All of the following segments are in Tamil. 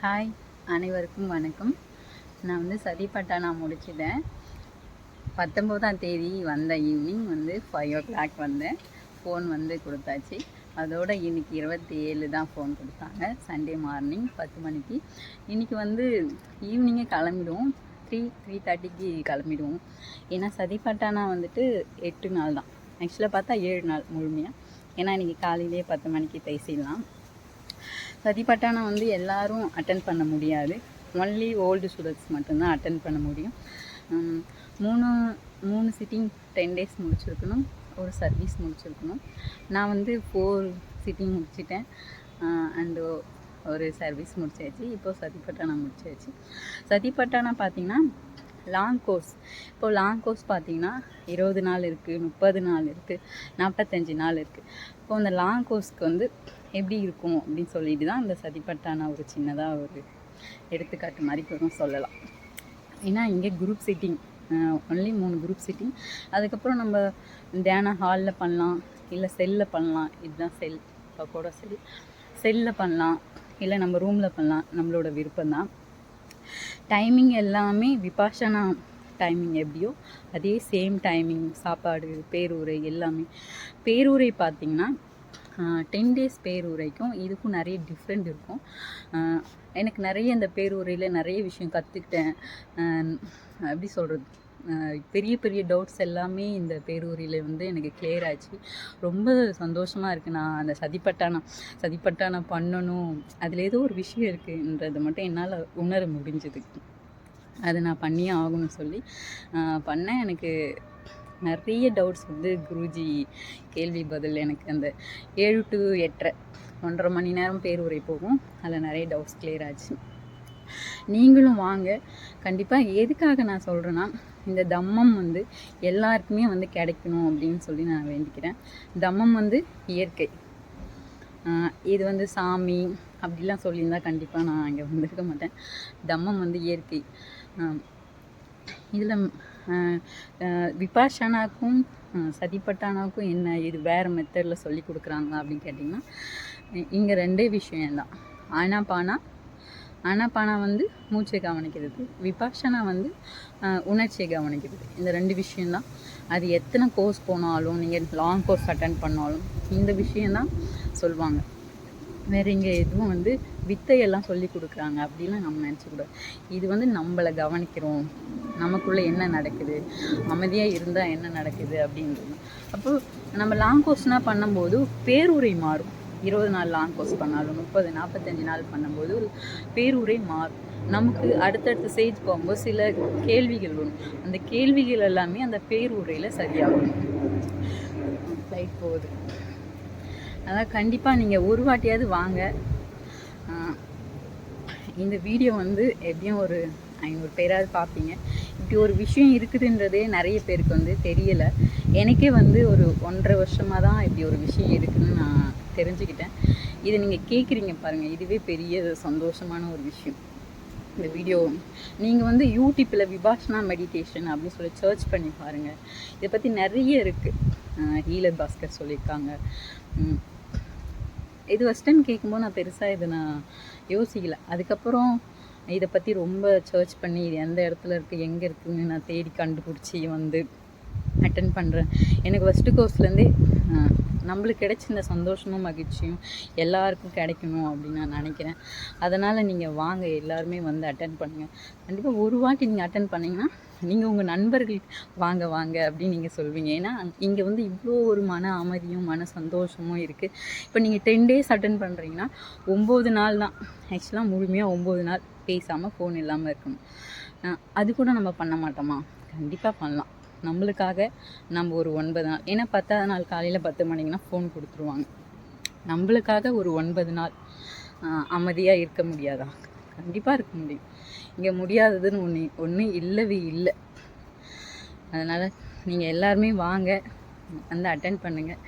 ஹாய், அனைவருக்கும் வணக்கம். நான் சதிப்பட்டா முடிச்சிட்டேன். 19ஆம் தேதி வந்த ஈவினிங் 5 o'clock வந்தேன். ஃபோன் கொடுத்தாச்சு. அதோட இன்றைக்கி 27 தான் ஃபோன் கொடுத்தாங்க. சண்டே மார்னிங் 10 மணிக்கு. இன்றைக்கி ஈவினிங்கே கிளம்பிடுவோம். 3:30க்கு கிளம்பிடுவோம். ஏன்னா சதிப்பட்டானா 8 நாள் தான். ஆக்சுவலாக பார்த்தா 7 நாள் முழுமையாக. ஏன்னா இன்றைக்கி காலையிலே 10 மணிக்கு பேசிடலாம். சதிப்பட்டானா எல்லாரும் அட்டன் பண்ண முடியாது. ஒன்லி ஓல்டு ஸ்டூடெண்ட்ஸ் மட்டும்தான் அட்டன் பண்ண முடியும். மூணு சிட்டிங் 10 days முடிச்சிருக்கணும். ஒரு சர்வீஸ் முடிச்சிருக்கணும். நான் 4 சிட்டிங் முடிச்சிட்டேன். அண்டு ஒரு சர்வீஸ் முடிச்சாச்சு. இப்போது சதிப்பட்டானா முடிச்சாச்சு. சதிப்பட்டானா பார்த்திங்கன்னா லாங் கோர்ஸ். இப்போது லாங் கோர்ஸ் பார்த்திங்கன்னா 20 நாள் இருக்குது, 30 நாள் இருக்குது, 45 நாள் இருக்குது. இப்போது அந்த லாங் கோர்ஸ்க்கு எப்படி இருக்கும் அப்படின்னு சொல்லிட்டு தான் இந்த சதிப்பட்டானா ஒரு சின்னதாக ஒரு எடுத்துக்காட்டு மாதிரி கூட சொல்லலாம். ஏன்னா இங்கே group sitting only 3 group sitting. அதுக்கப்புறம் நம்ம தியான ஹாலில் பண்ணலாம், இல்லை செல்லில் பண்ணலாம். இதுதான் செல். இப்போ கூட செல்லில் பண்ணலாம், இல்லை நம்ம ரூமில் பண்ணலாம். நம்மளோட விருப்பம்தான். டைமிங் எல்லாமே விபாஷனா டைமிங் எப்படியோ அதே சேம் டைமிங். சாப்பாடு, பேரூரை எல்லாமே. பேரூரை பார்த்திங்கன்னா 10 days பேரூரைக்கும் இதுக்கும் நிறைய டிஃப்ரெண்ட் இருக்கும். எனக்கு நிறைய இந்த பேரூரையில் நிறைய விஷயம் கற்றுக்கிட்டேன். எப்படி சொல்கிறது, பெரிய பெரிய டவுட்ஸ் எல்லாமே இந்த பேரூரில் எனக்கு கிளியர் ஆச்சு. ரொம்ப சந்தோஷமாக இருக்குது. நான் அந்த சதிப்பட்டானா பண்ணணும், அதில் ஏதோ ஒரு விஷயம் இருக்குன்றது மட்டும் என்னால் உணர முடிஞ்சுது. அதை நான் பண்ணியே ஆகணும்னு சொல்லி பண்ணேன். எனக்கு நிறைய டவுட்ஸ் குருஜி கேள்வி பதில் எனக்கு அந்த 7 to 8:30 1.5 மணி நேரம் பேரூரை போகும். அதில் நிறைய டவுட்ஸ் கிளியர் ஆச்சு. நீங்களும் வாங்க கண்டிப்பாக. எதுக்காக நான் சொல்கிறேன்னா, இந்த தம்மம் எல்லாருக்குமே கிடைக்கணும் அப்படின்னு சொல்லி நான் வேண்டிக்கிறேன். தம்மம் இயற்கை. இது சாமி அப்படிலாம் சொல்லியிருந்தால் கண்டிப்பாக நான் இங்கே வந்திருக்க மாட்டேன். தம்மம் இயற்கை. இதில் விபாஷனாக்கும் சதிப்பட்டானாவுக்கும் என்ன இது வேறு மெத்தடில் சொல்லி கொடுக்குறாங்களா அப்படின்னு கேட்டிங்கன்னா, இங்கே 2 விஷயம்தான். ஆனாபானா மூச்சை கவனிக்கிறது, விபாஷனா உணர்ச்சியை கவனிக்கிறது. இந்த 2 விஷயந்தான். அது எத்தனை கோர்ஸ் போனாலும், நீங்கள் லாங் கோர்ஸ் அட்டன் பண்ணாலும் இந்த விஷயந்தான் சொல்லுவாங்க. வேறு இங்கே எதுவும் வித்தையெல்லாம் சொல்லி கொடுக்குறாங்க அப்படின்லாம் நம்ம நினச்சக்கூடாது. இது நம்மளை கவனிக்கிறோம், நமக்குள்ளே என்ன நடக்குது, அமைதியாக இருந்தால் என்ன நடக்குது அப்படின்றது. அப்போது நம்ம லாங் கோர்ஸ்னால் பண்ணும்போது பேரூரை மாறும். 20 நாள் லாங் கோர்ஸ் பண்ணாலும் 30, 45 நாள் பண்ணும்போது பேரூரை மாறும். நமக்கு அடுத்தடுத்த ஸ்டேஜ் போகும்போது சில கேள்விகள் வரும். அந்த கேள்விகள் எல்லாமே அந்த பேரூரையில் சரியாகும். ஃப்ளைட் போகுது. அதான் கண்டிப்பாக நீங்கள் ஒரு வாட்டியாவது வாங்க. இந்த வீடியோ எப்படியும் ஒரு 500 பேராவது பார்ப்பீங்க. இப்படி ஒரு விஷயம் இருக்குதுன்றதே நிறைய பேருக்கு தெரியலை. எனக்கே ஒரு 1.5 வருஷமாக தான் இப்படி ஒரு விஷயம் இருக்குதுன்னு நான் தெரிஞ்சுக்கிட்டேன். இதை நீங்கள் கேட்குறீங்க பாருங்கள், இதுவே பெரிய சந்தோஷமான ஒரு விஷயம். இந்த வீடியோ நீங்கள் யூடியூப்பில் விபாஷனா மெடிடேஷன் அப்படின்னு சொல்லி சர்ச் பண்ணி பாருங்கள். இதை பற்றி நிறைய இருக்குது. ஹீலர் பாஸ்கர் சொல்லியிருக்காங்க. இது ஃபஸ்ட் டைம் கேட்கும்போது நான் பெருசாக இதை நான் யோசிக்கலை. அதுக்கப்புறம் இதை பற்றி ரொம்ப சர்ச் பண்ணி இது எந்த இடத்துல இருக்குது, எங்கே இருக்குதுன்னு நான் தேடி கண்டுபிடிச்சி அட்டன் பண்ணுறேன். எனக்கு ஃபஸ்ட்டு கோர்ஸ்லேருந்தே நம்மளுக்கு கிடைச்ச இந்த சந்தோஷமும் மகிழ்ச்சியும் எல்லாருக்கும் கிடைக்கணும் அப்படின்னு நான் நினைக்கிறேன். அதனால் நீங்கள் வாங்க, எல்லாருமே அட்டன் பண்ணுங்கள். கண்டிப்பாக ஒரு வாட்டி நீங்கள் அட்டன் பண்ணிங்கன்னா நீங்கள் உங்கள் நண்பர்கள் வாங்க வாங்க அப்படின்னு நீங்கள் சொல்வீங்க. ஏன்னா இங்கே இவ்வளோ ஒரு மன அமைதியும் மன சந்தோஷமும் இருக்குது. இப்போ நீங்கள் 10 days அட்டன் பண்ணுறீங்கன்னா 9 நாள் தான். ஆக்சுவலாக முழுமையாக 9 நாள் பேசாமல் ஃபோன் இல்லாமல் இருக்கணும். அது கூட நம்ம பண்ண மாட்டோமா? கண்டிப்பாக பண்ணலாம். நம்மளுக்காக நம்ம ஒரு 9 நாள். ஏன்னா 10ஆவது நாள் காலையில் 10 மணிக்குனா ஃபோன் கொடுத்துருவாங்க. நம்மளுக்காக ஒரு 9 நாள் அமைதியாக இருக்க முடியாதா? கண்டிப்பாக இருக்க முடியும். இங்கே முடியாததுன்னு ஒன்று இல்லவே இல்லை. அதனால் நீங்கள் எல்லாருமே வாங்க, அட்டன் பண்ணுங்கள்.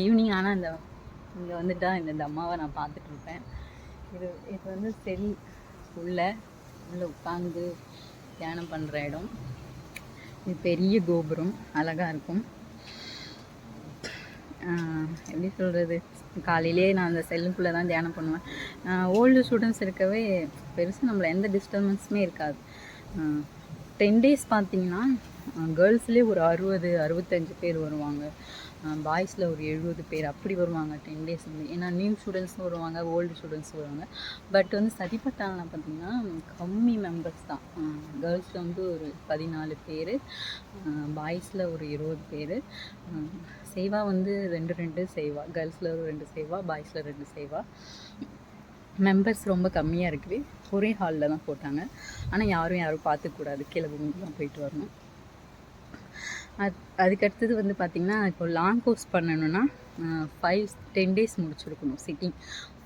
ஈவினிங் ஆனால் இங்கே வந்துட்டால் இந்த தம்மாவை நான் பார்த்துட்ருப்பேன். இது செல் உள்ளே உட்காந்து தியானம் பண்ணுற இடம். இது பெரிய கோபுரம், அழகாக இருக்கும். எப்படி சொல்கிறது, காலையிலேயே நான் அந்த செல்லுக்குள்ளே தான் தியானம் பண்ணுவேன். ஓல்டு ஸ்டூடெண்ட்ஸ் இருக்கவே பெருசாக நம்மள எந்த டிஸ்டர்பன்ஸுமே இருக்காது. 10 டேஸ் பார்த்தீங்கன்னா கேர்ள்ஸ்லேயே ஒரு 65 பேர் வருவாங்க, பாய்ஸில் ஒரு 70 பேர் அப்படி வருவாங்க 10 டேஸ் வந்து. ஏன்னா நியூ ஸ்டூடெண்ட்ஸும் வருவாங்க, ஓல்டு ஸ்டூடெண்ட்ஸும் வருவாங்க. பட் வந்து சதிப்பட்டாலாம் பார்த்தீங்கன்னா கம்மி மெம்பர்ஸ் தான். கேர்ள்ஸில் வந்து ஒரு 14 பேர், பாய்ஸில் ஒரு 20 பேர். சேவா வந்து 2 சேவா, கேர்ள்ஸில் ஒரு 2 சேவா, பாய்ஸில் 2 சேவா. மெம்பர்ஸ் ரொம்ப கம்மியாக இருக்குது. ஒரே ஹாலில் தான் போட்டாங்க. ஆனால் யாரும் பார்த்துக்கூடாது, கீழே குமிஞ்சு தான் போயிட்டு வரணும். அதுக்கடுத்தது வந்து பார்த்திங்கன்னா இப்போ லாங் கோர்ஸ் பண்ணணுன்னா 5-10 டேஸ் முடிச்சிருக்கணும் சிட்டிங்.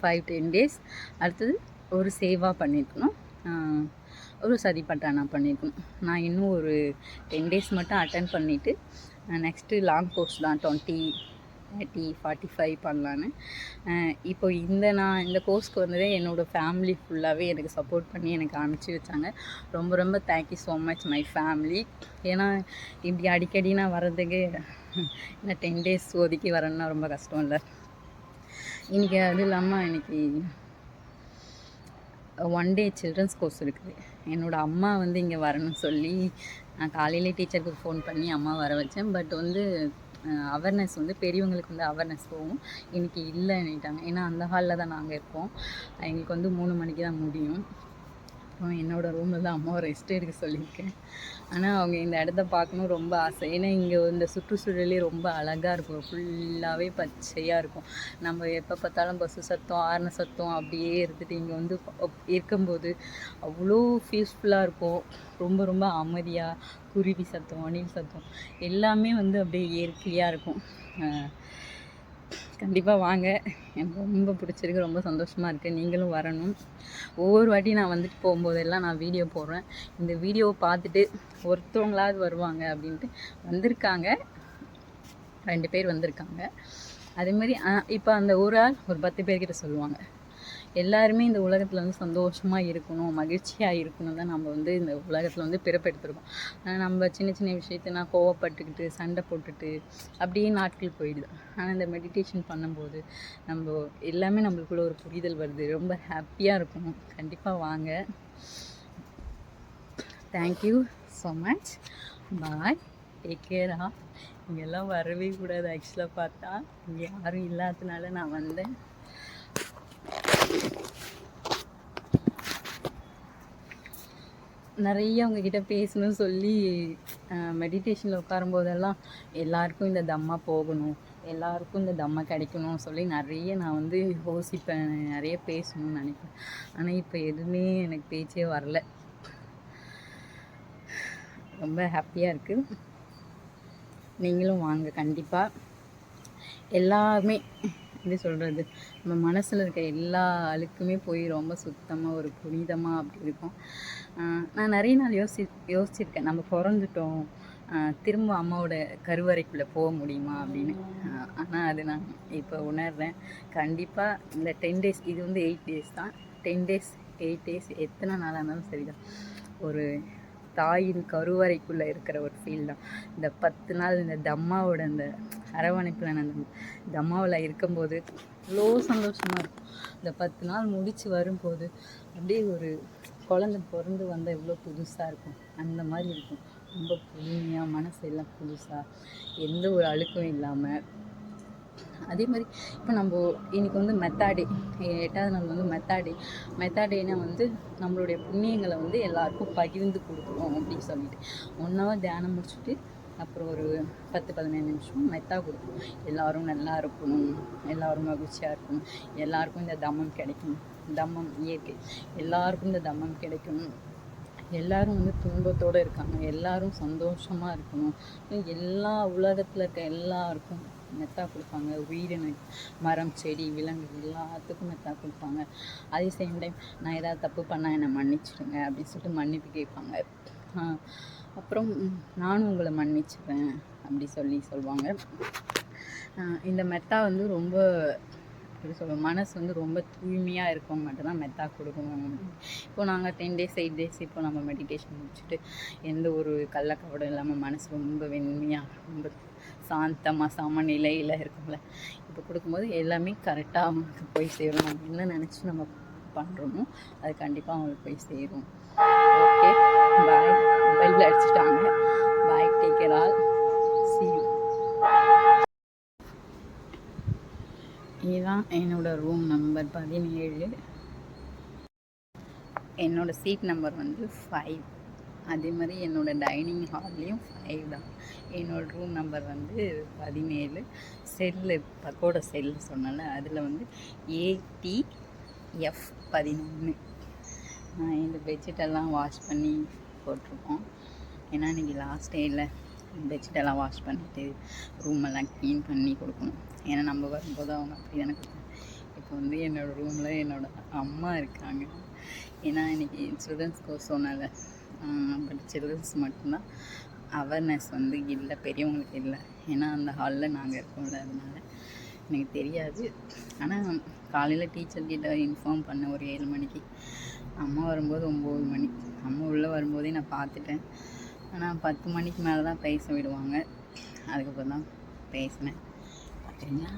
5-10 டேஸ். அடுத்தது ஒரு சேவா பண்ணியிருக்கணும், ஒரு சதிப்பட்டானா பண்ணியிருக்கணும். நான் இன்னும் ஒரு 10 டேஸ் மட்டும் அட்டன் பண்ணிவிட்டு நெக்ஸ்ட்டு லாங் கோர்ஸ் தான் 20, 30, 45 பண்ணலான்னு. இப்போ நான் இந்த கோர்ஸ்க்கு வந்ததே என்னோடய ஃபேமிலி ஃபுல்லாகவே எனக்கு சப்போர்ட் பண்ணி எனக்கு அனுப்பிச்சி வச்சாங்க. ரொம்ப ரொம்ப thank you so much my family. ஏன்னா இப்படி அடிக்கடி நான் வர்றதுக்கு இந்த 10 டேஸ் ஒதுக்கி வரேன்னா ரொம்ப கஷ்டம் இல்லை. இன்றைக்கி அதுவும் இல்லாமல் இன்றைக்கி 1 டே சில்ட்ரன்ஸ் கோர்ஸ் இருக்குது. என்னோடய அம்மா வந்து இங்கே வரணும்னு சொல்லி நான் காலையிலே டீச்சருக்கு ஃபோன் பண்ணி அம்மா வர வச்சேன். பட் வந்து அவேர்னஸ் வந்து பெரியவங்களுக்கு வந்து அவேர்னஸ் போகும், இன்றைக்கி இல்லைன்னுட்டாங்க. ஏன்னா அந்த ஹாலில் தான் நாங்கள் இருப்போம். எங்களுக்கு வந்து 3 மணிக்கு தான் முடியும். அப்புறம் என்னோடய ரூமில் தான் அம்மாவை ரெஸ்ட் எடுக்க சொல்லியிருக்கேன். ஆனால் அவங்க இந்த இடத்த பார்க்கணும் ரொம்ப ஆசை. ஏன்னா இங்கே இந்த சுற்றுச்சூழலே ரொம்ப அழகாக இருக்கும், ஃபுல்லாகவே பச்சையாக இருக்கும். நம்ம எப்போ பார்த்தாலும் பஸ்ஸு சத்தம், ஆரண சத்தம் அப்படியே இருந்துட்டு இங்கே வந்து இருக்கும்போது அவ்வளோ பீஸ்ஃபுல்லாக இருக்கும். ரொம்ப ரொம்ப அமைதியாக, குருவி சத்தம், அணில் சத்தம் எல்லாமே வந்து அப்படியே இயற்கையாக இருக்கும். கண்டிப்பாக வாங்க, எனக்கு ரொம்ப பிடிச்சிருக்கு, ரொம்ப சந்தோஷமாக இருக்குது. நீங்களும் வரணும். ஒவ்வொரு வாட்டி நான் வந்துட்டு போகும்போதெல்லாம் நான் வீடியோ போடுறேன். இந்த வீடியோவை பார்த்துட்டு ஒருத்தவங்களாவது வருவாங்க அப்படின்ட்டு வந்திருக்காங்க, 2 பேர் வந்திருக்காங்க. அதேமாதிரி இப்போ அந்த ஒரு ஆள் ஒரு 10 பேர்கிட்ட சொல்லுவாங்க. எல்லாருமே இந்த உலகத்தில் வந்து சந்தோஷமாக இருக்கணும், மகிழ்ச்சியாக இருக்கணும் தான் நம்ம வந்து இந்த உலகத்தில் வந்து பிறப்பெடுத்துருக்கோம். நம்ம சின்ன சின்ன விஷயத்தை நான் கோவப்பட்டுக்கிட்டு சண்டை போட்டுட்டு அப்படியே நாட்கள் போயிடுது. ஆனால் இந்த மெடிடேஷன் பண்ணும்போது நம்ம எல்லாமே நம்மளுக்குள்ள ஒரு புரிதல் வருது, ரொம்ப ஹாப்பியாக இருக்கும். கண்டிப்பாக வாங்க. தேங்க்யூ ஸோ மச், பாய், டேக் கேரா. இங்கெல்லாம் வரவே கூடாது ஆக்சுவலாக பார்த்தா, இங்கே யாரும் இல்லாததுனால நான் வந்தேன். நிறைய அவங்கக்கிட்ட பேசணும்னு சொல்லி மெடிடேஷனில் உட்காரும்போதெல்லாம் எல்லாருக்கும் இந்த தம்மா போகணும், எல்லாருக்கும் இந்த தம்மா கிடைக்கணும்னு சொல்லி நிறைய நான் வந்து யோசிப்பேன், நிறைய பேசணும்னு நினைப்பேன். ஆனால் இப்போ எதுவுமே எனக்கு பேச்சே வரல. ரொம்ப ஹாப்பியாக இருக்குது. நீங்களும் வாங்க கண்டிப்பாக. எல்லாமே எப்படி சொல்கிறது, நம்ம மனசில் இருக்க எல்லா அழுக்குமே போய் ரொம்ப சுத்தமாக ஒரு புனிதமாக அப்படி இருக்கும். நான் நிறைய நாள் யோசிச்சிருக்கேன், நம்ம பிறந்துட்டோம், திரும்ப அம்மாவோட கருவறைக்குள்ளே போக முடியுமா அப்படின்னு. ஆனால் அது நான் இப்போ உணர்றேன். கண்டிப்பாக இந்த 10 டேஸ், இது வந்து 8 டேஸ் தான். 10 டேஸ் 8 டேஸ் எத்தனை நாளாக இருந்தாலும் சரிதான், ஒரு தாயின் கருவறைக்குள்ளே இருக்கிற ஒரு ஃபீல் தான். இந்த 10 நாள் இந்த தம்மாவோட அந்த அரவணைப்பில் நான் அந்த தம்மாவில் இருக்கும்போது அவ்வளோ சந்தோஷமாக இருக்கும். இந்த 10 நாள் முடித்து வரும்போது அப்படியே ஒரு குழந்தை பிறந்து வந்தால் எவ்வளோ புதுசாக இருக்கும் அந்த மாதிரி இருக்கும். ரொம்ப புதுமையாக, மனசு எல்லாம் புதுசாக, எந்த ஒரு அழுக்கும் இல்லாமல். அதே மாதிரி இப்போ நம்ம இன்றைக்கி வந்து மெத்தாடே, 8வது நாள் வந்து மெத்தாடேனா வந்து நம்மளுடைய புண்ணியங்களை வந்து எல்லாருக்கும் பகிர்ந்து கொடுக்கணும் அப்படின்னு சொல்லிட்டு 1 ஹவர் தியானம் முடிச்சுட்டு அப்புறம் ஒரு 10-15 நிமிஷம் மெத்தா கொடுக்கணும். எல்லோரும் நல்லா இருக்கணும், எல்லோரும் மகிழ்ச்சியாக இருக்கணும், எல்லாருக்கும் இந்த தம்மம் கிடைக்கணும், தம்மம் இயற்கை, எல்லாருக்கும் இந்த தம்மம் கிடைக்கணும், எல்லோரும் வந்து துன்பத்தோடு இருக்காங்க, எல்லோரும் சந்தோஷமாக இருக்கணும், எல்லா உலகத்தில் இருக்க எல்லாருக்கும் மெத்தா கொடுப்பாங்க. உயிரின, மரம், செடி, விலங்கு எல்லாத்துக்கும் மெத்தா கொடுப்பாங்க. அதே சேம் டைம் நான் ஏதாவது தப்பு பண்ணால் என்னை மன்னிச்சிடுங்க அப்படின்னு சொல்லிட்டு மன்னிப்பு கேட்பாங்க. அப்புறம் நானும் உங்களை மன்னிச்சுப்பேன் அப்படி சொல்லுவாங்க. இந்த மெத்தா வந்து ரொம்ப எப்படி சொல்லுவோம், மனசு வந்து ரொம்ப தூய்மையாக இருக்கவங்க மட்டும்தான் மெத்தா கொடுக்கணும். இப்போது நாங்கள் 10 டேஸ் 8 டேஸ் இப்போ நம்ம மெடிடேஷன் முடிச்சுட்டு எந்த ஒரு கள்ளக்கவடம் இல்லாமல் மனசு ரொம்ப வெண்மையாக, ரொம்ப சாந்தமாக சமநிலையில் இருக்கும்ல, இப்போ கொடுக்கும்போது எல்லாமே கரெக்டாக அவங்களுக்கு போய் சேரும். நம்ம என்ன நினச்சி நம்ம பண்ணுறோமோ அது கண்டிப்பாக அவங்களுக்கு போய் சேரும். Okay, bye. பெல் அடிச்சுட்டாங்க. Bye, take care all, see you. இதுதான் என்னோடய ரூம் நம்பர் 17. என்னோடய சீட் நம்பர் வந்து 5. அதே மாதிரி என்னோடய டைனிங் ஹால்லையும் 5 தான். என்னோடய ரூம் நம்பர் வந்து 17. செல்லு பக்கோட செல்லு சொன்னால அதில் வந்து ATF 11. இந்த பெட்ஷீட்டெல்லாம் வாஷ் பண்ணி போட்டிருக்கோம். ஏன்னா இன்றைக்கி லாஸ்ட் டேயில் பெட்ஷீட்டெல்லாம் வாஷ் பண்ணிவிட்டு ரூமெல்லாம் க்ளீன் பண்ணி கொடுக்கணும். ஏன்னா நம்ம வரும்போது அவங்க அப்படி தானே கொடுத்தாங்க. இப்போ வந்து என்னோடய ரூமில் என்னோடய அம்மா இருக்காங்க. ஏன்னா இன்றைக்கி சில்ட்ரன்ஸ் கோர்ஸ் சொன்னால, பட் சில்ட்ரன்ஸ் மட்டும்தான், அவேர்னஸ் வந்து இல்லை, பெரியவங்களுக்கு இல்லை. ஏன்னா அந்த ஹாலில் நாங்கள் இருக்கோம்ல, அதனால் எனக்கு தெரியாது. ஆனால் காலையில் டீச்சர்கிட்ட இன்ஃபார்ம் பண்ண ஒரு 7 மணிக்கு. அம்மா வரும்போது 9 மணி. அம்மா உள்ளே வரும்போதே நான் பார்த்துட்டேன். ஆனால் 10 மணிக்கு மேலே தான் பேச விடுவாங்க. அதுக்கப்புறம் தான் பேசினேன். பார்த்தீங்களா?